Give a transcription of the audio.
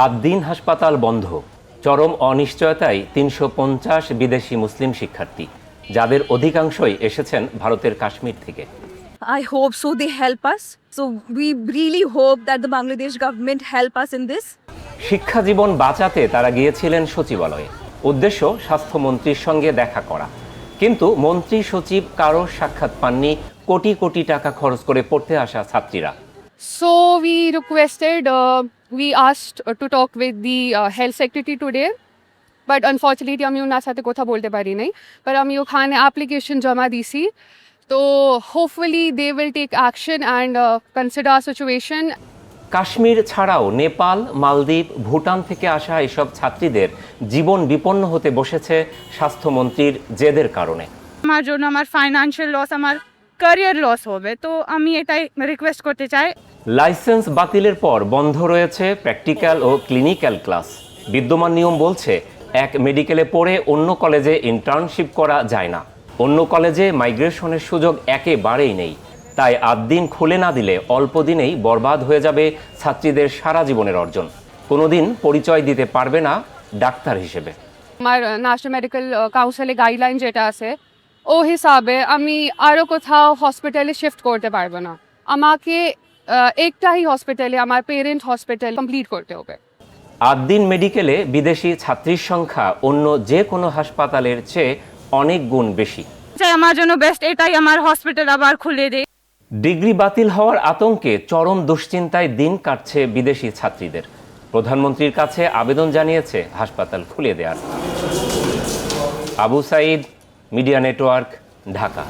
আদ্দিন হাসপাতাল বন্ধ, চরম অনিশ্চয়তায় ৩৫০ বিদেশি মুসলিম শিক্ষার্থী, যাদের অধিকাংশই এসেছেন ভারতের কাশ্মীর থেকে। I hope so they help us. So we really hope that the Bangladesh government help us in this. শিক্ষা জীবন বাঁচাতে তারা গিয়েছিলেন সচিবালয়ে, উদ্দেশ্য স্বাস্থ্যমন্ত্রীর সঙ্গে দেখা করা। কিন্তু মন্ত্রী সচিব কারো সাক্ষাৎ পাননি কোটি কোটি টাকা খরচ করে পড়তে আসা ছাত্রীরা। So we asked to talk with the health secretary today, but unfortunately আমি ওনার সাথে কথা বলতে পারি নাই। but আমি ওখানে application জমা দিছি, তো hopefully they will take action and consider our situation. Kashmir ছাড়াও নেপাল, মালদ্বীপ, ভুটান থেকে আসা এসব ছাত্রীদের জীবন বিপন্ন হতে বসেছে স্বাস্থ্যমন্ত্রীর জেদের কারণে। আমার জন্য আমার ফাইন্যান্সিয়াল লস, আমার ক্যারিয়ার লস হবে, তো আমি এটাই রিকোয়েস্ট করতে চাই। লাইসেন্স বাতিলের পর বন্ধ রয়েছে প্র্যাকটিক্যাল ও ক্লিনিক্যাল ক্লাস। বিদ্যমান নিয়ম বলছে এক মেডিকেলে পড়ে অন্য কলেজে ইন্টার্নশিপ করা যায় না। অন্য কলেজে মাইগ্রেশনের সুযোগ একেবারেই নেই। তাই আদ্দিন খুলে না দিলে অল্প দিনেই বরবাদ হয়ে যাবে ছাত্রীদের সারা জীবনের অর্জন। কোনোদিন পরিচয় দিতে পারবে না ডাক্তার হিসেবে। আমার ন্যাশনাল মেডিকেল কাউন্সিলে গাইডলাইন যেটা আছে, ও হিসাবে আমি আরও কোথাও হসপিটালে শিফট করতে পারবো না। আমাকে একটাই হসপিটালে, আমার পেরেন্ট হসপিটাল কমপ্লিট করতে হবে। আদ্দিন মেডিকেলে বিদেশি ছাত্রীর সংখ্যা অন্য যে কোনো হাসপাতালের চেয়ে অনেক গুণ বেশি। চাই আমার জন্য বেস্ট এটাই, আমার হসপিটাল আবার খুলে দেয়। ডিগ্রি বাতিল হওয়ার আতঙ্কে চরম দুশ্চিন্তায় দিন কাটছে বিদেশি ছাত্রীদের। প্রধানমন্ত্রীর কাছে আবেদন জানিয়েছে হাসপাতাল খুলে দেওয়ার। Abu Saeed, media network, Dhaka.